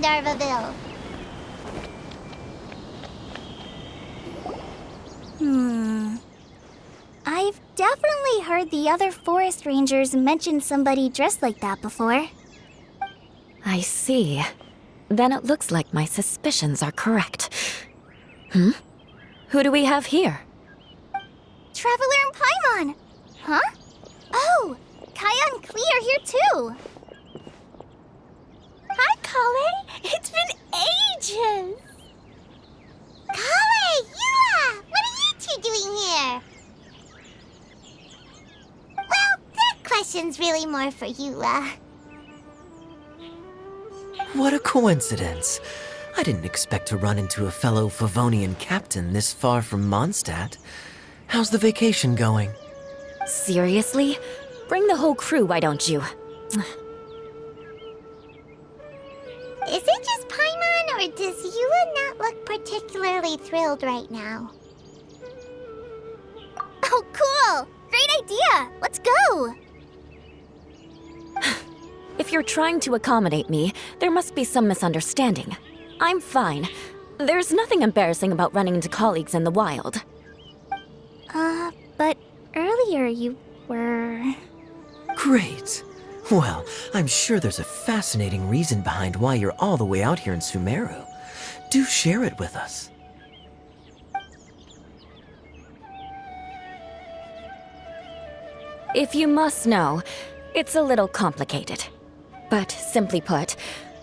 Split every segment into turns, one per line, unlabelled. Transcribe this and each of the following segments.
Gandharvaville. I've definitely heard the other forest rangers mention somebody dressed like that before.
I see. Then it looks like my suspicions are correct. Who do we have here?
Traveler and Paimon! Huh? Oh! Kaya and Klee are here too! Hi, Kale! It's been ages! Kale! Yua! What are you two doing here? Well, that question's really more for Yula.
What a coincidence. I didn't expect to run into a fellow Favonian captain this far from Mondstadt. How's the vacation going?
Seriously? Bring the whole crew, why don't you?
Is it just Paimon, or does Yula not look particularly thrilled right now? Oh, cool! Great idea! Let's go!
If you're trying to accommodate me, there must be some misunderstanding. I'm fine. There's nothing embarrassing about running into colleagues in the wild.
But earlier you were...
Great. Well, I'm sure there's a fascinating reason behind why you're all the way out here in Sumeru. Do share it with us.
If you must know, it's a little complicated. But simply put,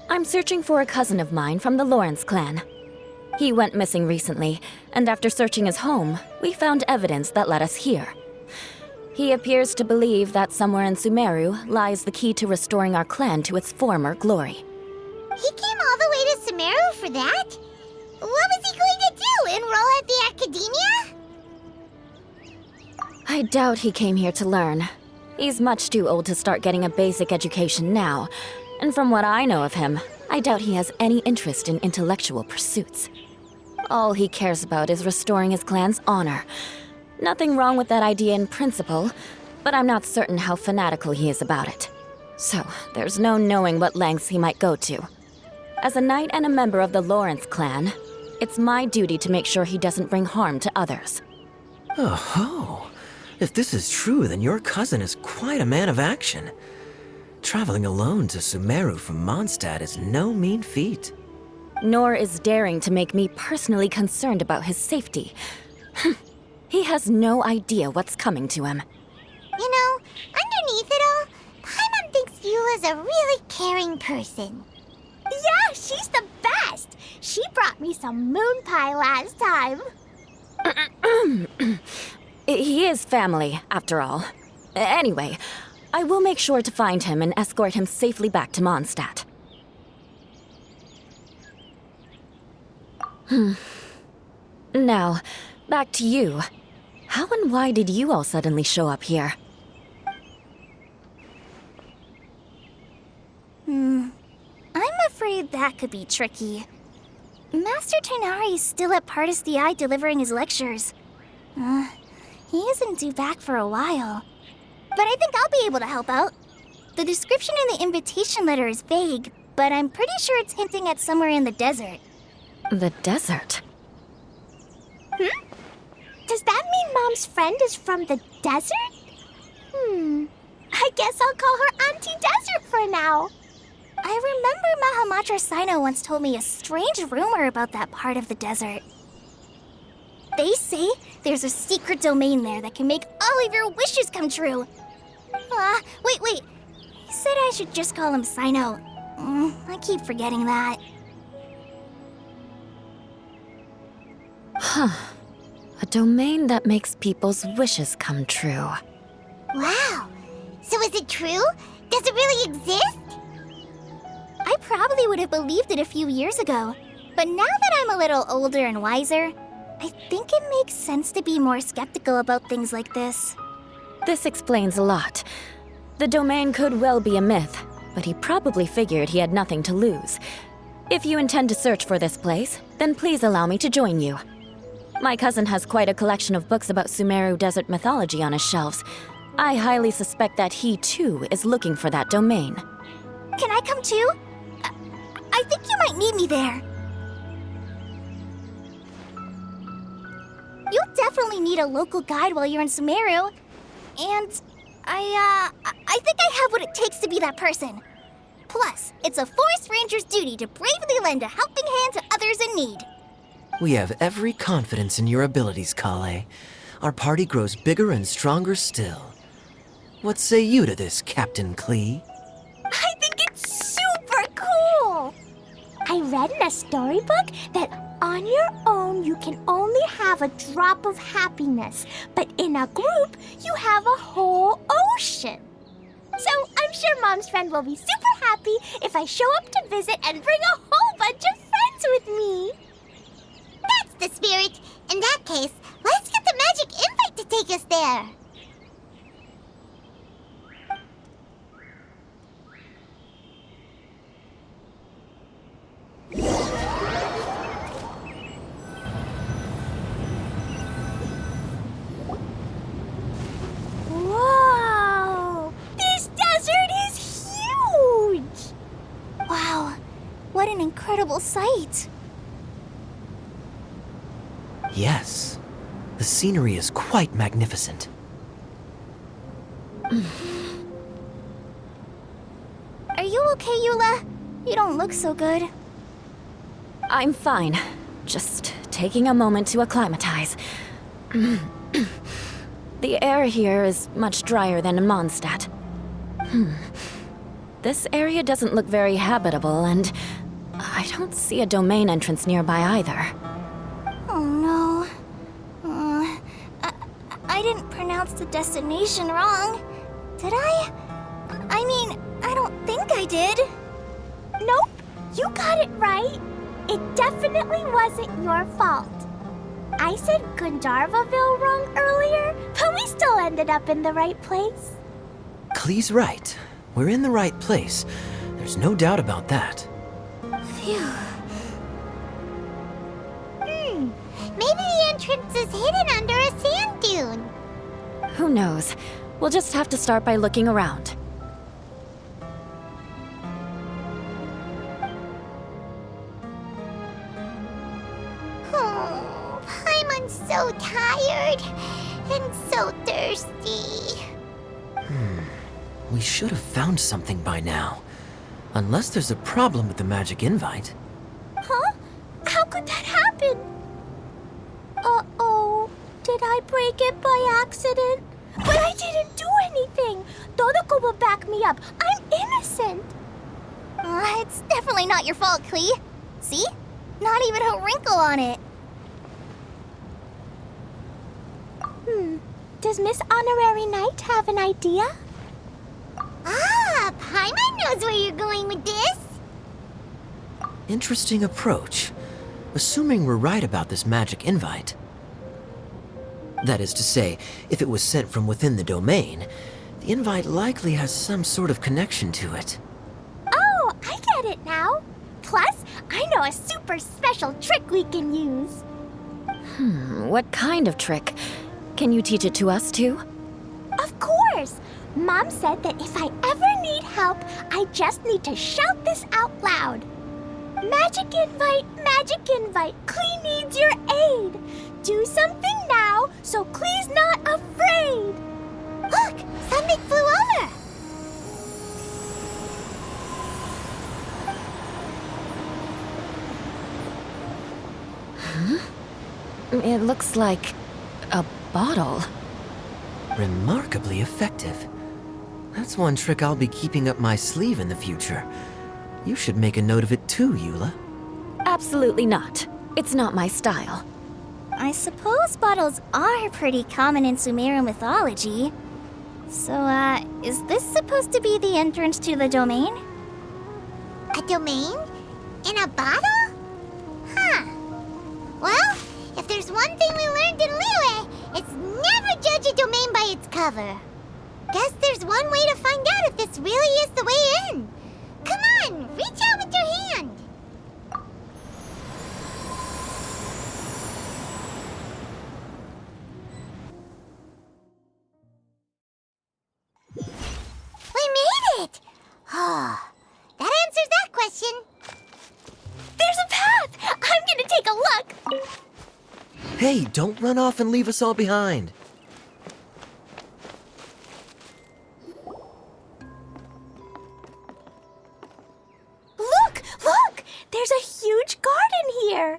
I'm searching for a cousin of mine from the Lawrence clan. He went missing recently, and after searching his home, we found evidence that led us here. He appears to believe that somewhere in Sumeru lies the key to restoring our clan to its former glory.
He came all the way to Sumeru for that? What was he going to do, enroll at the academia?
I doubt he came here to learn. He's much too old to start getting a basic education now, and from what I know of him, I doubt he has any interest in intellectual pursuits. All he cares about is restoring his clan's honor. Nothing wrong with that idea in principle, but I'm not certain how fanatical he is about it. So, there's no knowing what lengths he might go to. As a knight and a member of the Lawrence clan, it's my duty to make sure he doesn't bring harm to others.
Oh-ho! If this is true, then your cousin is quite a man of action. Traveling alone to Sumeru from Mondstadt is no mean feat.
Nor is daring to make me personally concerned about his safety. He has no idea what's coming to him.
You know, underneath it all, Paimon thinks Yula's a really caring person. Yeah, she's the best! She brought me some moon pie last time.
He is family, after all. Anyway, I will make sure to find him and escort him safely back to Mondstadt. Now, back to you. How and why did you all suddenly show up here?
I'm afraid that could be tricky. Master Tighnari's still at Pardis the Eye delivering his lectures. He isn't due back for a while. But I think I'll be able to help out. The description in the invitation letter is vague, but I'm pretty sure it's hinting at somewhere in the desert.
The desert?
Does that mean Mom's friend is from the desert? I guess I'll call her Auntie Desert for now. I remember Mahamatra Sino once told me a strange rumor about that part of the desert. They say there's a secret domain there that can make all of your wishes come true. Wait. He said I should just call him Sino. I keep forgetting that.
A domain that makes people's wishes come true.
Wow. So is it true? Does it really exist? I probably would have believed it a few years ago. But now that I'm a little older and wiser, I think it makes sense to be more skeptical about things like this.
This explains a lot. The domain could well be a myth, but he probably figured he had nothing to lose. If you intend to search for this place, then please allow me to join you. My cousin has quite a collection of books about Sumeru desert mythology on his shelves. I highly suspect that he, too, is looking for that domain.
Can I come too? I think you might need me there. You'll definitely need a local guide while you're in Sumeru. And I think I have what it takes to be that person. Plus, it's a forest ranger's duty to bravely lend a helping hand to others in need.
We have every confidence in your abilities, Klee. Our party grows bigger and stronger still. What say you to this, Captain Klee?
I think it's super cool! I read in a storybook that on your own you can only have a drop of happiness, but in a group you have a whole ocean. So I'm sure Mom's friend will be super happy if I show up to visit and bring a whole bunch of friends with me. That's the spirit. In that case, let's get the magic invite to take us there. Whoa! This desert is huge! Wow, what an incredible sight.
Yes, the scenery is quite magnificent.
Are you okay, Eula? You don't look so good.
I'm fine. Just taking a moment to acclimatize. The air here is much drier than in Mondstadt. This area doesn't look very habitable, and I don't see a domain entrance nearby either.
Oh no. I didn't pronounce the destination wrong. Did I? I mean, I don't think I did. Nope, you got it right. It definitely wasn't your fault. I said Gandharvaville wrong earlier, but we still ended up in the right place.
Klee's right. We're in the right place. There's no doubt about that.
Phew. Maybe the entrance is hidden under a sand dune.
Who knows? We'll just have to start by looking around.
Oh, Paimon's so tired and so thirsty.
We should have found something by now. Unless there's a problem with the magic invite.
Huh? How could that happen? Uh-oh. Did I break it by accident? But I didn't do anything. Todoko will back me up. I'm innocent. It's definitely not your fault, Klee. See? Not even a wrinkle on it. Does Miss Honorary Knight have an idea? Ah, Paimon knows where you're going with this.
Interesting approach. Assuming we're right about this magic invite. That is to say, if it was sent from within the domain, the invite likely has some sort of connection to it.
Oh, I get it now. Plus, I know a super special trick we can use.
What kind of trick? Can you teach it to us too?
Of course. Mom said that if I ever need help, I just need to shout this out loud. Magic invite, Klee needs your aid. Do something now so Klee's not afraid. Look, something flew over.
It looks like a bottle.
Remarkably effective. That's one trick I'll be keeping up my sleeve in the future. You should make a note of it too, Eula.
Absolutely not. It's not my style.
I suppose bottles are pretty common in Sumeru mythology. So, is this supposed to be the entrance to the domain? A domain? In a bottle? Huh. Well, if there's one thing we learned in Liyue, it's never judge a domain by its cover. Guess there's one way to find out if this really is the way in. Come on, reach out with your hand. We made it! Oh, that answers that question.
Hey, don't run off and leave us all behind.
Look! Look! There's a huge garden here!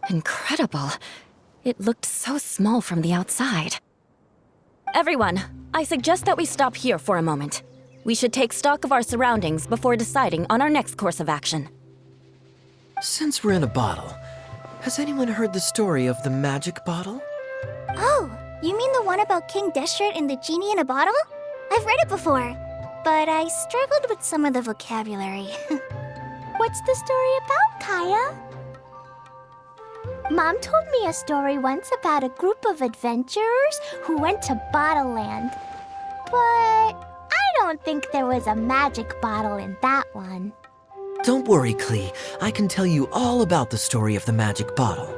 Incredible. It looked so small from the outside. Everyone, I suggest that we stop here for a moment. We should take stock of our surroundings before deciding on our next course of action.
Since we're in a bottle, has anyone heard the story of the magic bottle?
Oh, you mean the one about King Desert and the genie in a bottle? I've read it before, but I struggled with some of the vocabulary. What's the story about, Kaya? Mom told me a story once about a group of adventurers who went to Bottle Land. But I don't think there was a magic bottle in that one.
Don't worry, Klee. I can tell you all about the story of the magic bottle.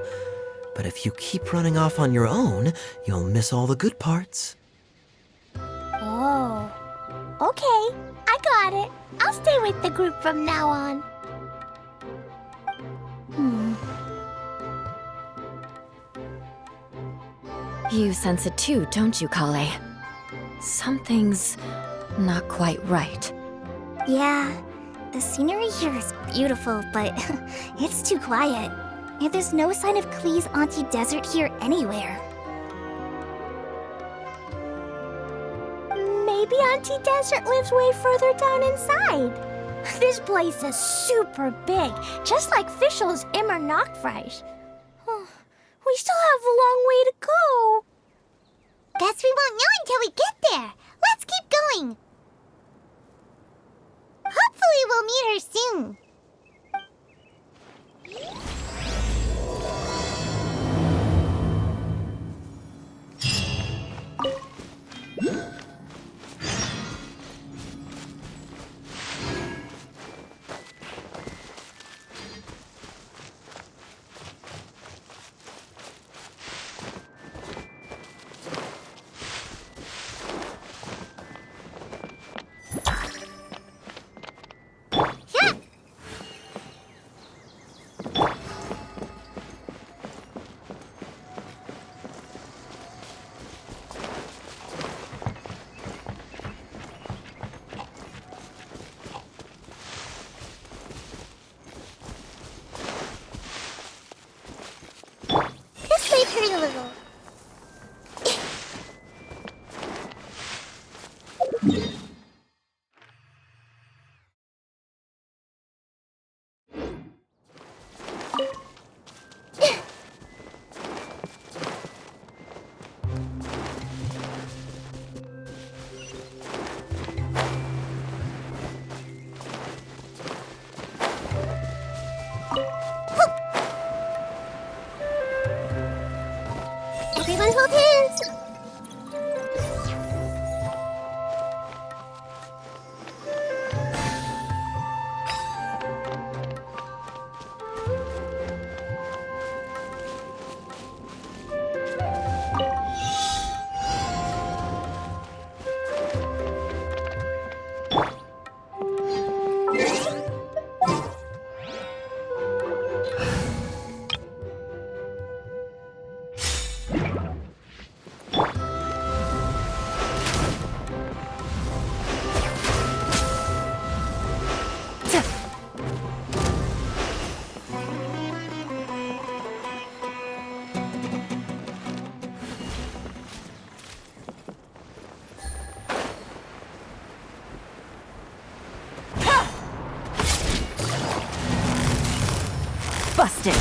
But if you keep running off on your own, you'll miss all the good parts.
Oh, okay. I got it. I'll stay with the group from now on.
You sense it too, don't you, Kale? Something's not quite right.
Yeah, the scenery here is beautiful, but it's too quiet. And there's no sign of Klee's Auntie Desert here anywhere. Maybe Auntie Desert lives way further down inside. This place is super big, just like Fischl's Immer Nachtreich. We still have a long way to go. Guess we won't know until we get there. Let's keep going. Hopefully we'll meet her soon. Pretty little. Everyone hold hands.
Busted!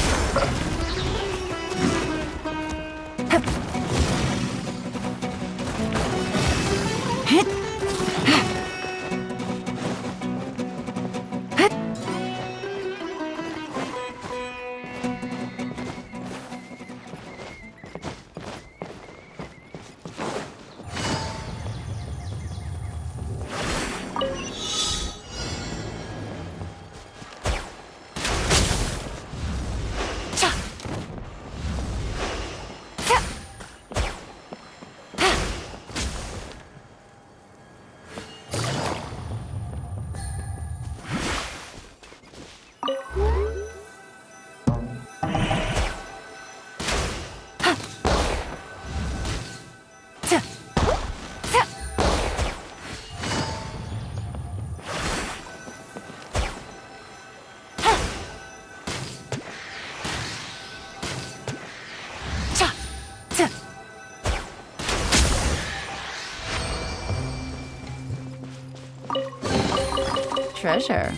treasure.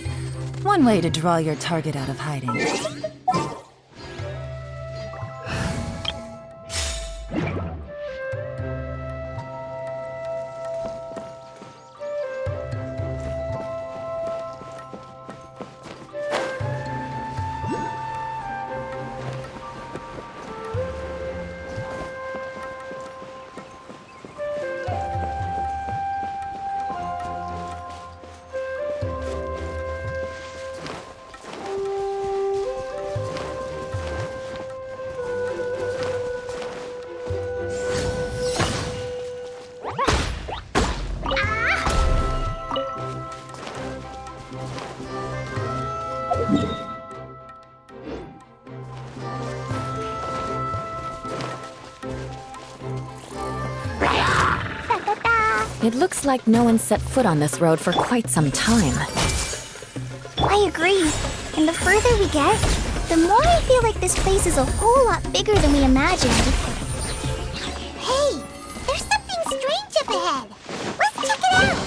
One way to draw your target out of hiding.
It looks like no one set foot on this road for quite some time.
I agree. And the further we get, the more I feel like this place is a whole lot bigger than we imagined. Hey, there's something strange up ahead. Let's check it out.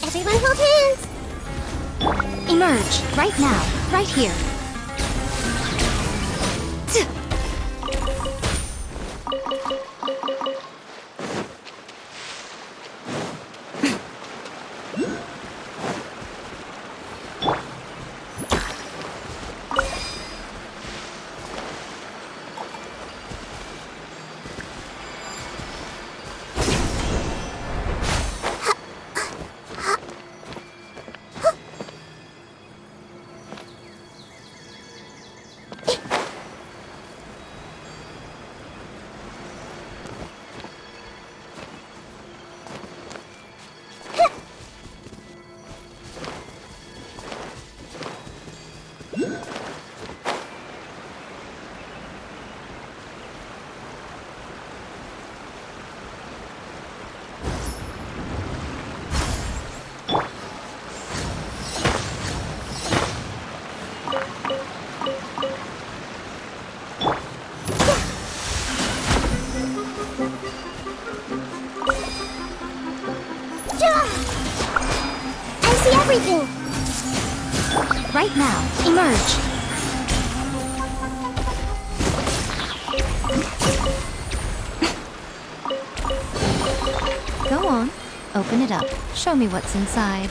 Everyone hold hands! Emerge, right now, right here. I see everything! Right now, emerge!
Go on, open it up. Show me what's inside.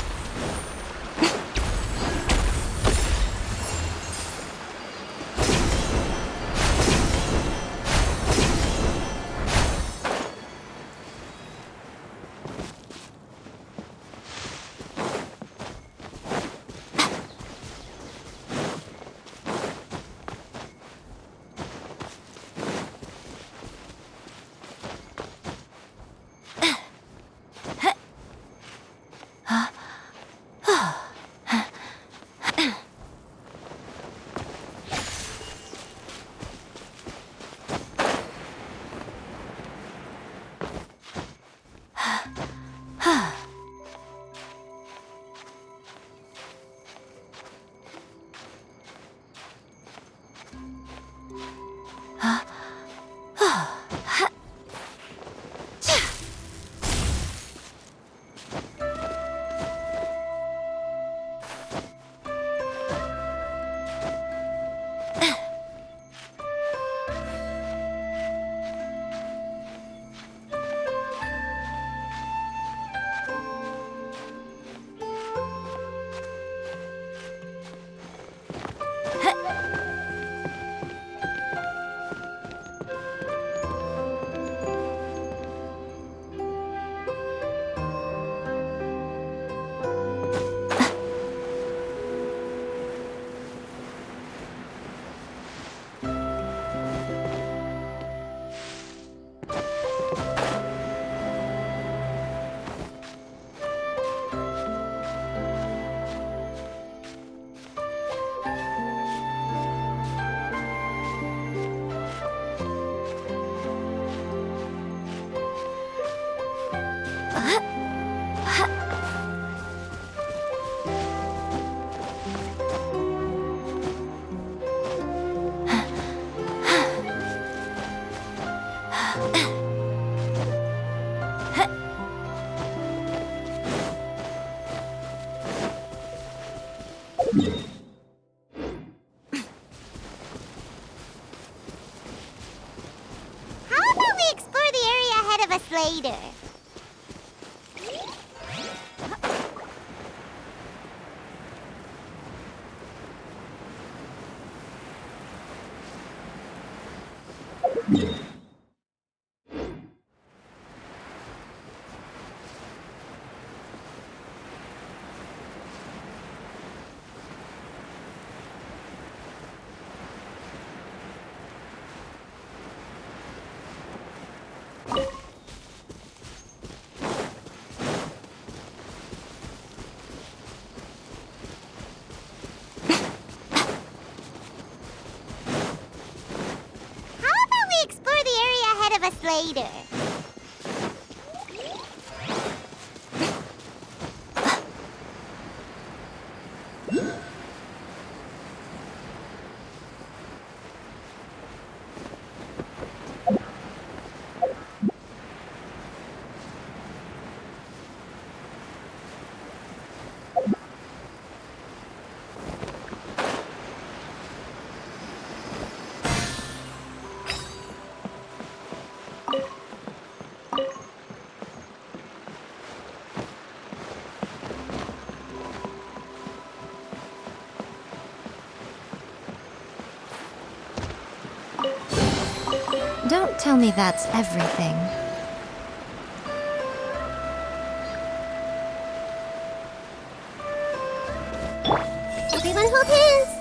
later. Explore the area ahead of us later.
Don't tell me that's everything.
Everyone hold hands.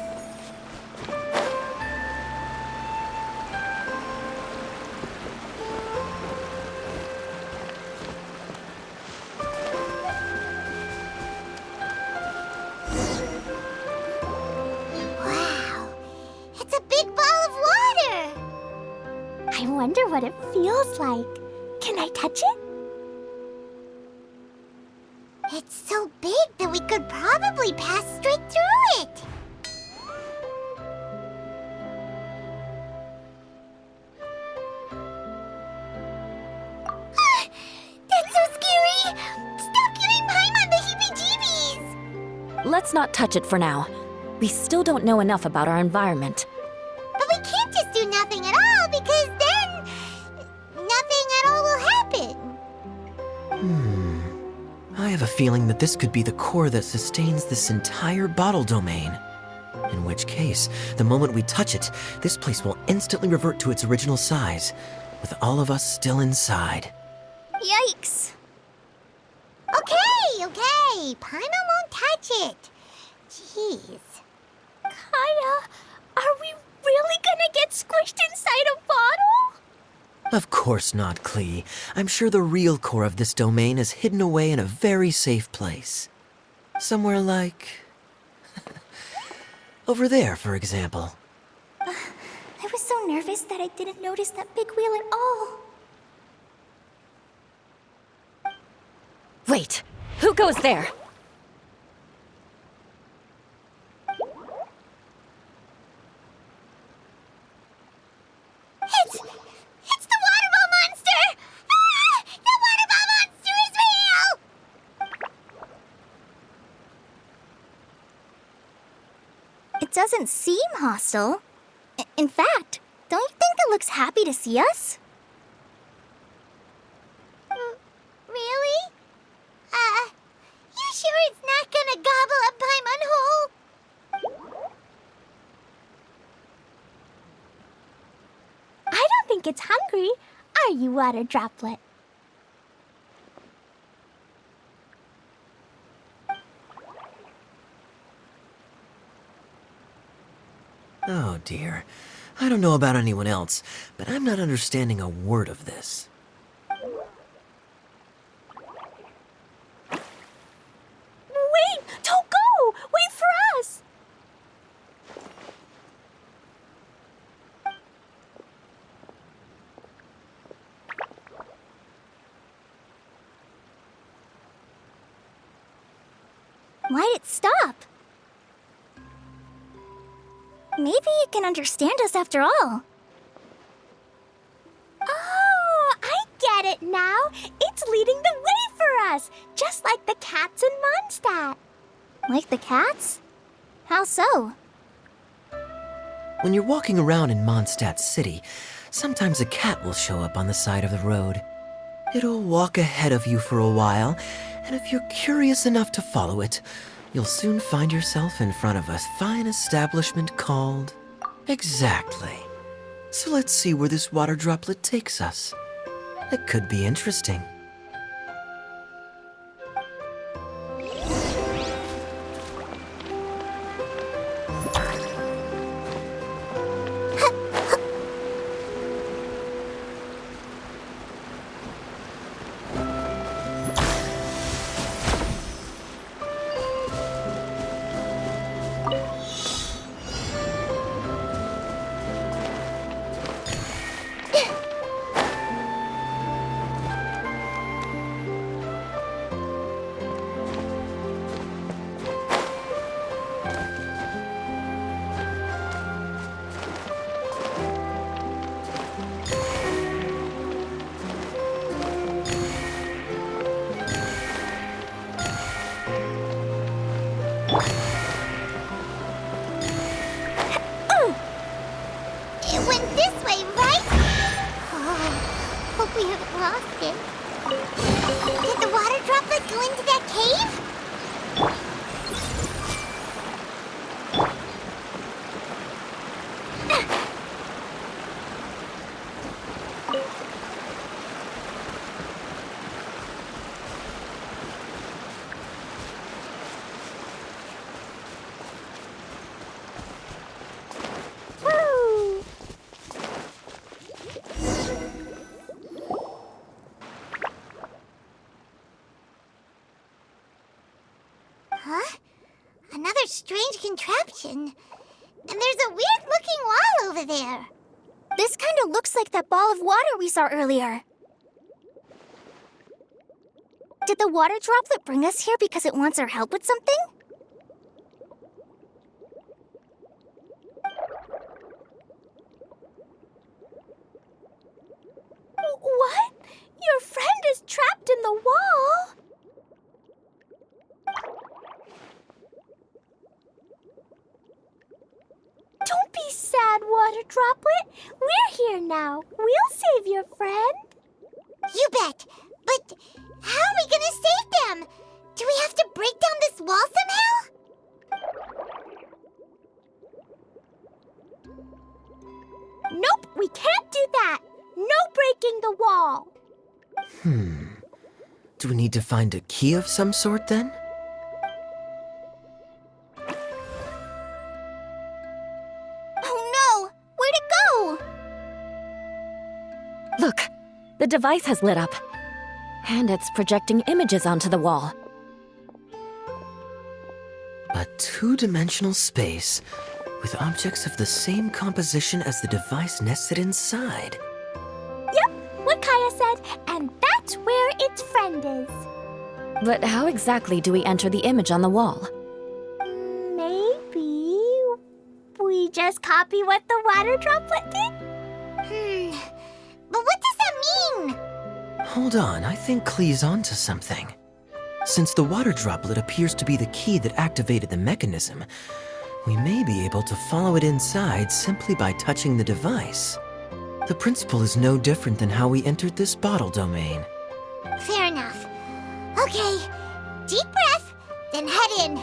Wow, it's a big ball of water. I wonder what it feels like. Can I touch it? It's so big that we could probably pass straight through it. That's so scary! Stop giving Paimon the heebie-jeebies!
Let's not touch it for now. We still don't know enough about our environment.
But we can't just do nothing at all, because then nothing at all will happen.
I have a feeling that this could be the core that sustains this entire bottle domain. In which case, the moment we touch it, this place will instantly revert to its original size, with all of us still inside.
Yikes. Okay. Paimon won't touch it. Jeez. Kaya, are we really gonna get squished inside a bottle?
Of course not, Klee. I'm sure the real core of this domain is hidden away in a very safe place. Somewhere like... over there, for example.
I was so nervous that I didn't notice that big wheel at all.
Wait, who goes there?
It's the water ball monster! Ah! The water ball monster is real! It doesn't seem hostile. In fact, don't you think it looks happy to see us? Really? You sure it's not gonna gobble up Paimon whole? I don't think it's hungry. Are you, water droplet?
Oh dear. I don't know about anyone else, but I'm not understanding a word of this.
Wait! Don't go! Wait for us! Why'd it stop? Maybe it can understand us after all. Oh, I get it now. It's leading the way for us, just like the cats in Mondstadt. Like the cats? How so?
When you're walking around in Mondstadt City, sometimes a cat will show up on the side of the road. It'll walk ahead of you for a while, and if you're curious enough to follow it, you'll soon find yourself in front of a fine establishment called... Exactly. So let's see where this water droplet takes us. It could be interesting.
It went this way, right? Oh, hope we haven't lost it. Did the water droplet go into that cave? Woo! Huh? Another strange contraption. And there's a weird-looking wall over there. This kind of looks like that ball of water we saw earlier. Did the water droplet bring us here because it wants our help with something? What? Your friend is trapped in the wall? Don't be sad, Water Droplet. We're here now. We'll save your friend. You bet. But how are we gonna save them? Do we have to break down this wall somehow? Nope, we can't do that. No breaking the wall.
Do we need to find a key of some sort then?
Oh no! Where'd it go?
Look, the device has lit up. And it's projecting images onto the wall.
A two-dimensional space with objects of the same composition as the device nested inside.
Yep, what Kaya said, and that's where its friend is.
But how exactly do we enter the image on the wall?
Maybe we just copy what the water droplet did? But what does that mean?
Hold on, I think Klee's onto something. Since the water droplet appears to be the key that activated the mechanism, we may be able to follow it inside simply by touching the device. The principle is no different than how we entered this bottle domain.
Fair enough. Okay, deep breath, then head in.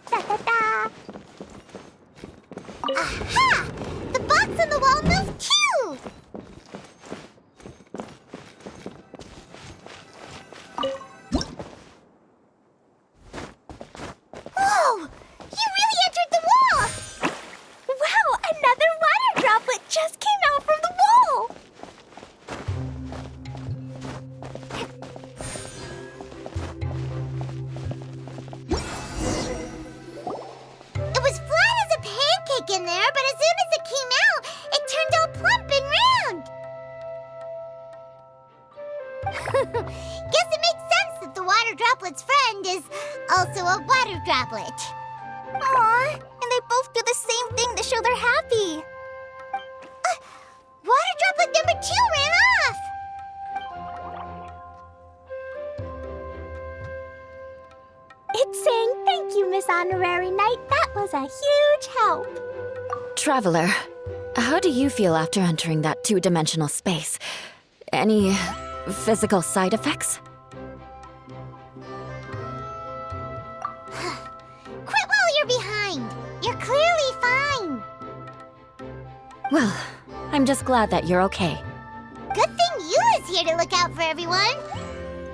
Da-da-da. Aha! The box on the wall moved too! Whoa! You really entered the wall! Wow! Another water droplet just came out from the wall! It was flat as a pancake in there, but as soon as it came out, it turned all plump and round. Guess it makes sense that the water droplet's friend is also a water droplet. Aw, and they both do the same thing to show they're happy. Water droplet number 2 ran off! It's saying thank you, Miss Honorary Knight. That was a huge help.
Traveler, how do you feel after entering that two-dimensional space? Any physical side effects?
Quit while you're behind. You're clearly fine.
Well, I'm just glad that you're okay.
Good thing Eula's here to look out for everyone.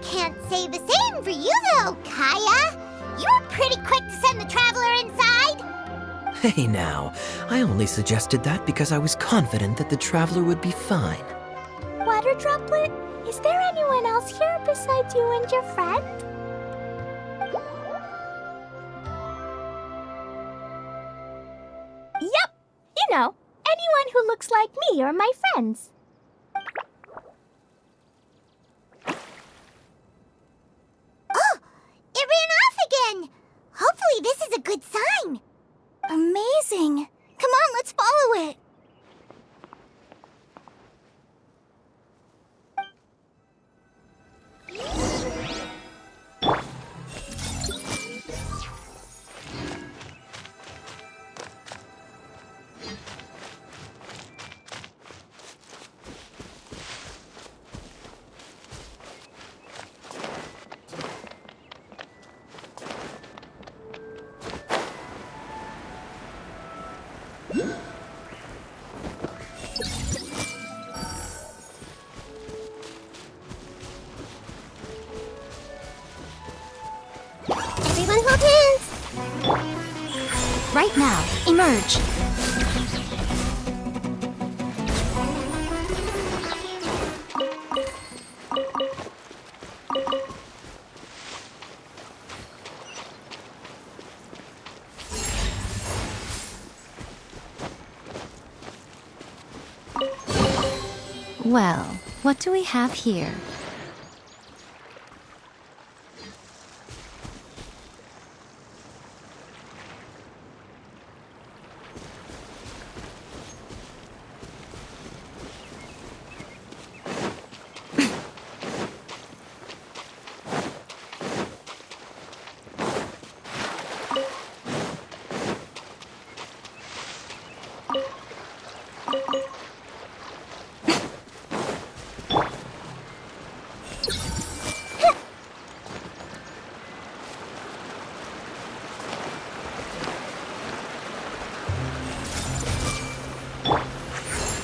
Can't say the same for you, though, Kaya. You were pretty quick to send the traveler inside.
Hey now, I only suggested that because I was confident that the traveler would be fine.
Water Droplet, is there anyone else here besides you and your friend? Yep, you know, anyone who looks like me or my friends. Oh, it ran off again. Hopefully this is a good sign. Amazing. Come on, let's follow it. Everyone hold hands.
Right now, emerge. Well, what do we have here?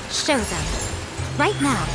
Show them. Right now.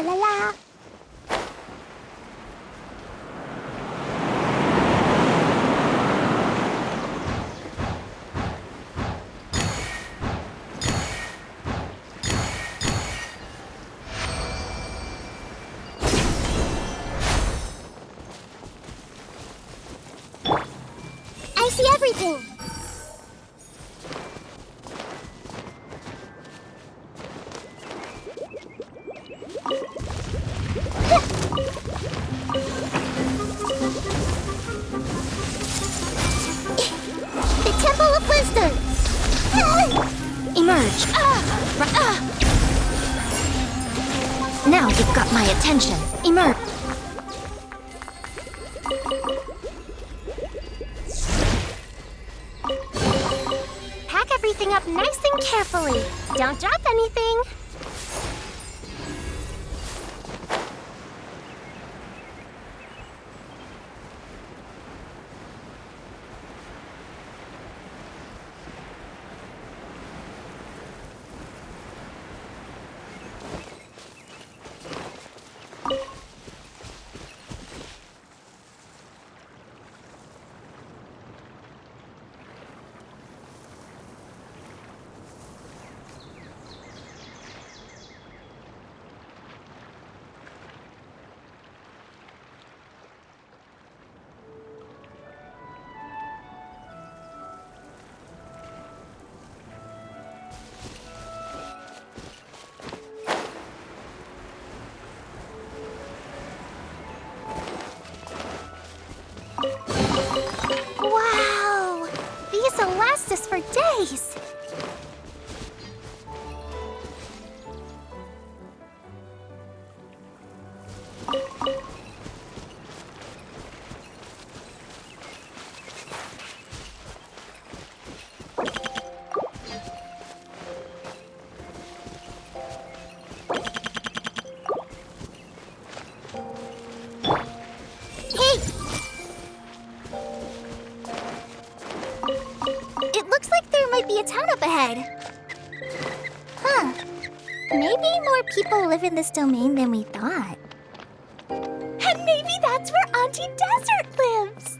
la la. I see everything. The Temple of Wisdom.
Emerge. Now you've got my attention. Emerge.
Pack everything up nice and carefully. Don't drop anything. Wow! These will last us for days. Hey! It looks like there might be a town up ahead. Huh. Maybe more people live in this domain than we thought. And maybe that's where Auntie Desert lives.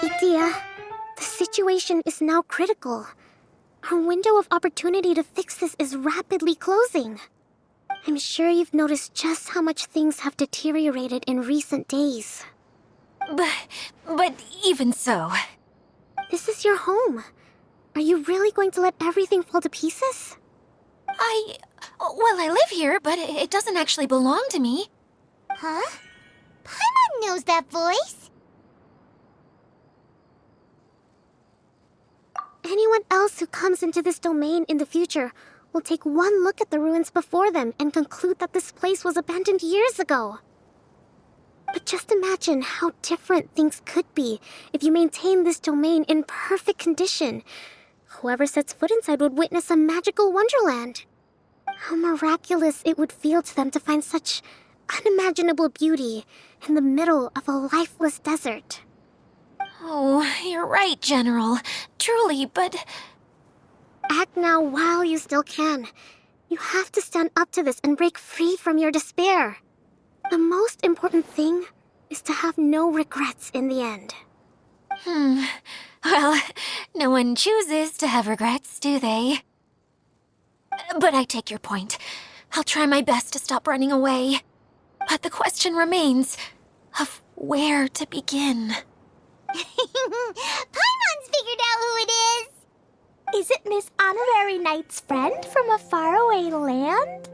Idea, the situation is now critical. Our window of opportunity to fix this is rapidly closing. I'm sure you've noticed just how much things have deteriorated in recent days.
But even so...
This is your home. Are you really going to let everything fall to pieces?
Well, I live here, but it doesn't actually belong to me.
Huh? Paimon knows that voice.
Anyone else who comes into this domain in the future will take one look at the ruins before them and conclude that this place was abandoned years ago. But just imagine how different things could be if you maintain this domain in perfect condition. Whoever sets foot inside would witness a magical wonderland. How miraculous it would feel to them to find such unimaginable beauty in the middle of a lifeless desert.
Oh, you're right, General. Truly, but...
Act now while you still can. You have to stand up to this and break free from your despair. The most important thing is to have no regrets in the end.
Well, no one chooses to have regrets, do they? But I take your point. I'll try my best to stop running away. But the question remains of where to begin.
Paimon's figured out who it is. Is it Miss Honorary Knight's friend from a faraway land?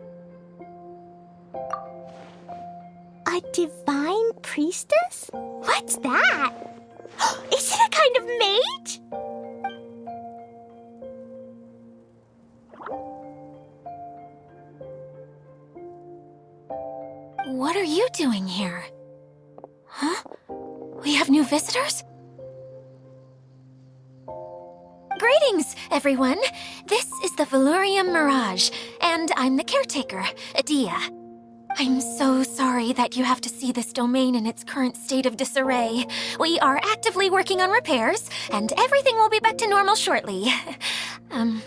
A divine priestess? What's that? Is it a kind of mage?
What are you doing here? Huh? We have new visitors? Greetings, everyone. This is the Valurium Mirage, and I'm the caretaker, Adia. I'm so sorry that you have to see this domain in its current state of disarray. We are actively working on repairs, and everything will be back to normal shortly. I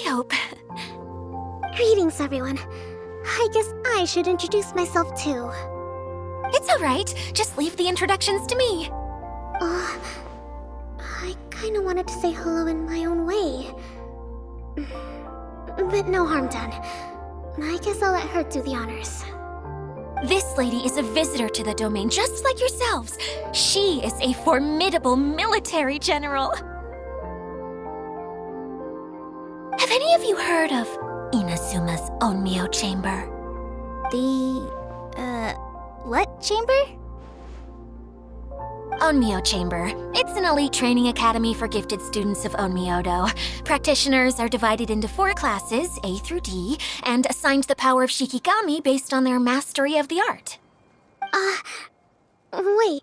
hope.
Greetings, everyone. I guess I should introduce myself too.
It's all right. Just leave the introductions to me.
I kinda wanted to say hello in my own way. But no harm done. I guess I'll let her do the honors.
This lady is a visitor to the domain, just like yourselves. She is a formidable military general. Have any of you heard of Inazuma's Onmyo Chamber?
What chamber?
Onmyo Chamber. It's an elite training academy for gifted students of Onmyodo. Practitioners are divided into 4 classes, A through D, and assigned the power of Shikigami based on their mastery of the art.
Wait.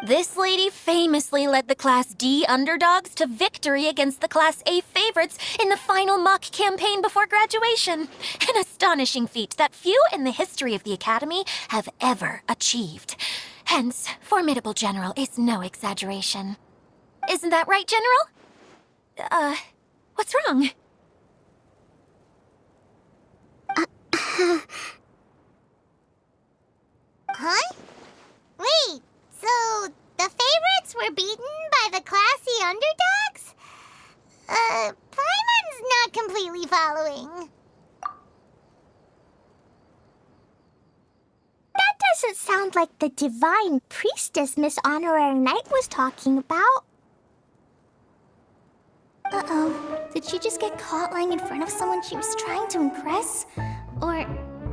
This lady famously led the Class D underdogs to victory against the Class A favorites in the final mock campaign before graduation. An astonishing feat that few in the history of the Academy have ever achieved. Hence, formidable general is no exaggeration. Isn't that right, General? What's wrong?
Huh? Wait, so the favorites were beaten by the classy underdogs? Paimon's not completely following. That doesn't sound like the divine priestess Miss Honorary Knight was talking about. Uh-oh. Did she just get caught lying in front of someone she was trying to impress? Or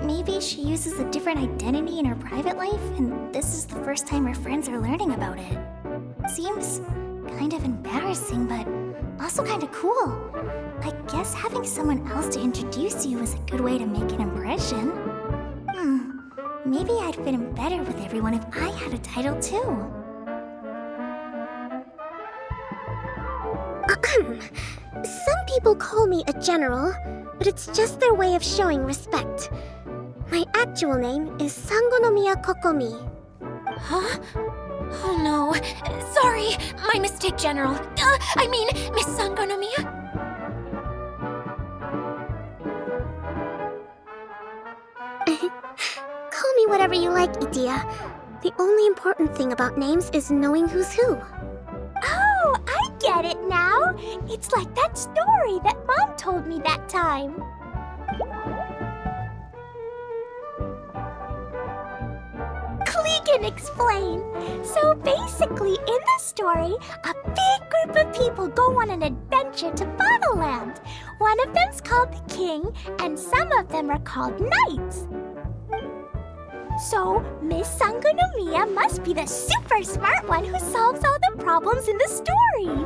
maybe she uses a different identity in her private life, and this is the first time her friends are learning about it. Seems kind of embarrassing, but also kind of cool. I guess having someone else to introduce you is a good way to make an impression. Maybe I'd fit in better with everyone if I had a title too.
Some people call me a general, but it's just their way of showing respect. My actual name is Sangonomiya Kokomi.
Huh? Oh no. Sorry, my mistake, General. I mean, Miss Sangonomiya.
Call me whatever you like, Idia. The only important thing about names is knowing who's who.
Oh, I get it now. It's like that story that Mom told me that time. Klee can explain. So basically, in the story, a big group of people go on an adventure adventure to Bottleland. One of them's called the King, and some of them are called Knights. So, Miss Sangonomiya must be the super smart one who solves all the problems in the story.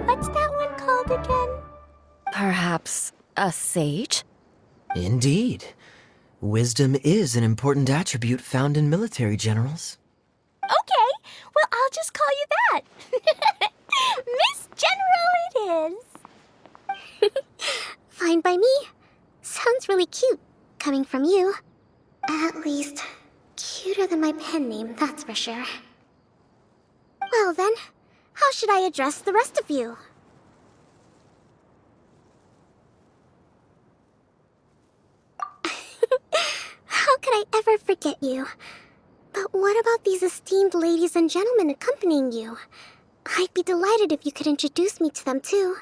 What's that one called again?
Perhaps a sage?
Indeed. Wisdom is an important attribute found in military generals.
Okay, well, I'll just call you that. Miss General it is.
Fine by me. Sounds really cute, coming from you. At least, cuter than my pen name, that's for sure. Well then, how should I address the rest of you? How could I ever forget you? But what about these esteemed ladies and gentlemen accompanying you? I'd be delighted if you could introduce me to them too.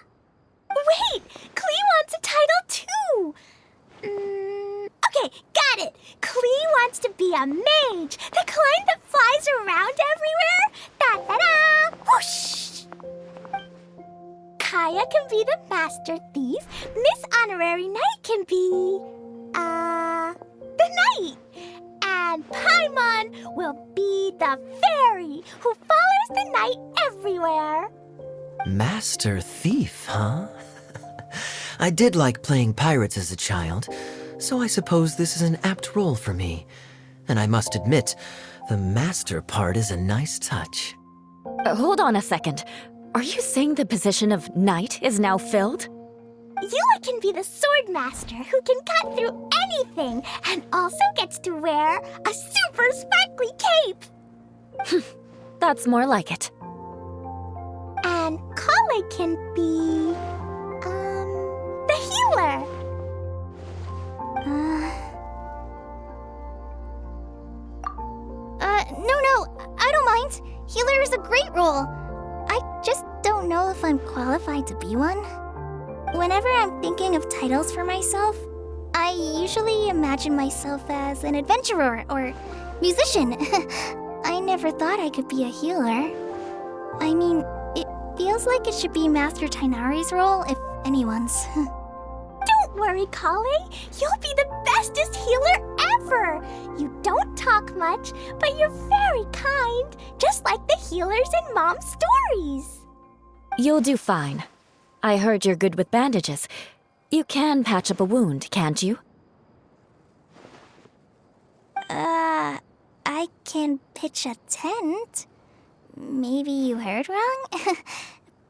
Wait, Klee wants a title too. Okay, got it. Klee wants to be a mage, the kind that flies around everywhere. Da-da-da! Whoosh! Kaya can be the master thief. Miss Honorary Knight can be, the knight. And Paimon will be the fairy who follows the knight everywhere.
Master Thief, huh? I did like playing pirates as a child, so I suppose this is an apt role for me. And I must admit, the master part is a nice touch.
Hold on a second. Are you saying the position of knight is now filled?
Yula can be the sword master who can cut through anything and also gets to wear a super sparkly cape.
That's more like it.
And Kale can be, the healer. No, I don't mind. Healer is a great role. I just don't know if I'm qualified to be one. Whenever I'm thinking of titles for myself, I usually imagine myself as an adventurer or musician. I never thought I could be a healer. I mean, it feels like it should be Master Tainari's role, if anyone's. Don't worry, Kale. You'll be the bestest healer ever. You don't talk much, but you're very kind, just like the healers in Mom's stories.
You'll do fine. I heard you're good with bandages. You can patch up a wound, can't you?
I can pitch a tent. Maybe you heard wrong?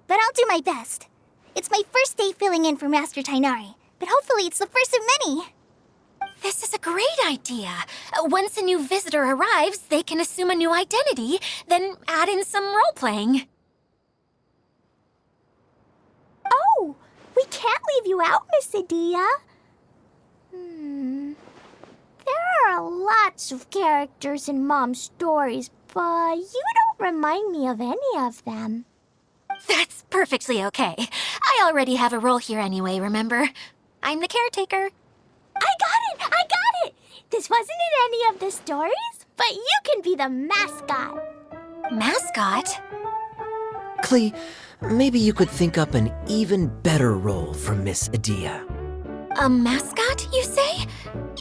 But I'll do my best. It's my first day filling in for Master Tainari, but hopefully it's the first of many.
This is a great idea. Once a new visitor arrives, they can assume a new identity, then add in some role-playing.
Oh, we can't leave you out, Miss Adia. There are lots of characters in Mom's stories, but you don't remind me of any of them.
That's perfectly okay. I already have a role here anyway, remember? I'm the caretaker.
I got it! This wasn't in any of the stories, but you can be the mascot.
Mascot?
Klee, maybe you could think up an even better role for Miss Adia.
A mascot, you say?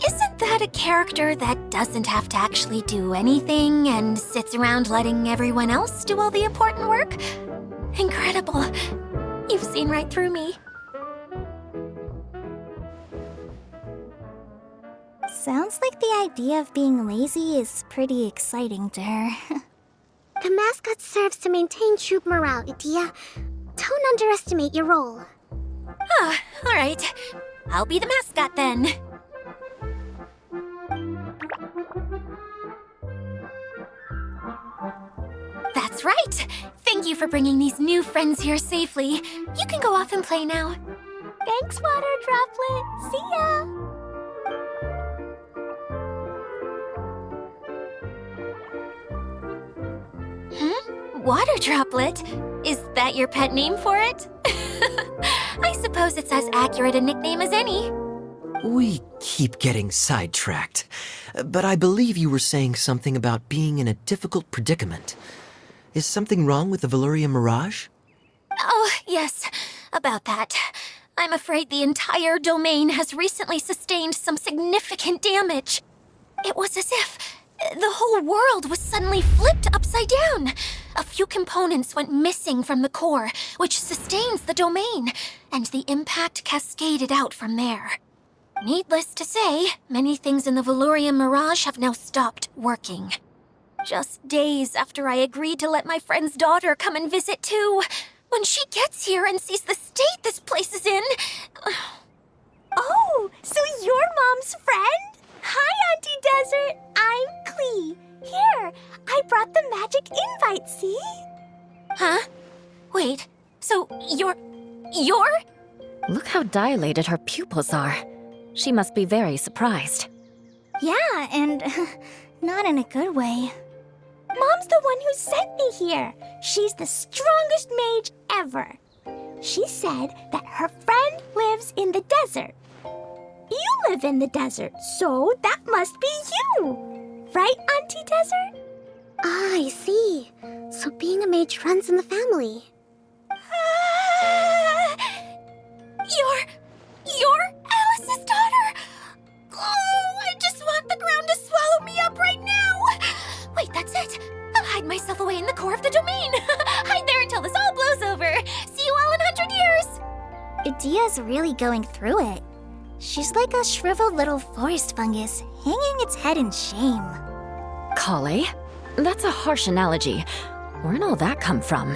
Isn't that a character that doesn't have to actually do anything and sits around letting everyone else do all the important work? Incredible. You've seen right through me.
Sounds like the idea of being lazy is pretty exciting to her.
The mascot serves to maintain troop morale, Adia. Don't underestimate your role.
Ah, all right. I'll be the mascot then. That's right. Thank you for bringing these new friends here safely. You can go off and play now.
Thanks, Water Droplet. See ya!
Water Droplet? Is that your pet name for it? I suppose it's as accurate a nickname as any.
We keep getting sidetracked, but I believe you were saying something about being in a difficult predicament. Is something wrong with the Veluria Mirage?
Oh, yes, about that. I'm afraid the entire domain has recently sustained some significant damage. It was as if the whole world was suddenly flipped upside down. A few components went missing from the core, which sustains the domain, and the impact cascaded out from there. Needless to say, many things in the Veluria Mirage have now stopped working. Just days after I agreed to let my friend's daughter come and visit too. When she gets here and sees the state this place is in...
Oh, so you're Mom's friend? Hi, Auntie Desert. I'm Klee. Here, I brought the magic invite, see?
Huh? Wait, so you're...
Look how dilated her pupils are. She must be very surprised.
Yeah, and not in a good way. Mom's the one who sent me here. She's the strongest mage ever. She said that her friend lives in the desert. You live in the desert, so that must be you. Right, Auntie Desert?
Ah, I see. So being a mage runs in the family.
You're Alice's daughter? Oh, I just want the ground to swallow me up right now. Wait, that's it. I'll hide myself away in the core of the domain. Hide there until this all blows over. See you all in 100 years.
Idia's really going through it. She's like a shriveled little forest fungus, hanging its head in shame.
Klee? That's a harsh analogy. Where'd all that come from?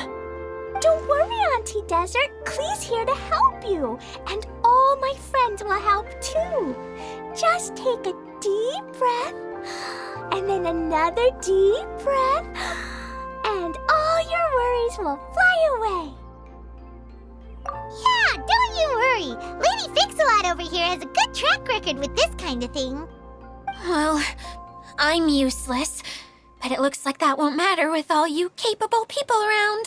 Don't worry, Auntie Desert. Klee's here to help you. And all my friends will help too. Just take a deep breath, and then another deep breath, and all your worries will fly away.
Yeah, don't you worry. Lady Fix-A-Lot over here has a good track record with this kind of thing.
Well, I'm useless, but it looks like that won't matter with all you capable people around.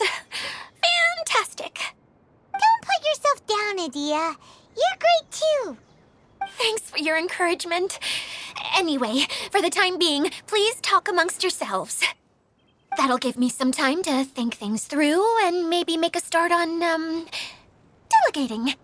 Fantastic.
Don't put yourself down, Idia. You're great too.
Thanks for your encouragement. Anyway, for the time being, please talk amongst yourselves. That'll give me some time to think things through and maybe make a start on, delegating.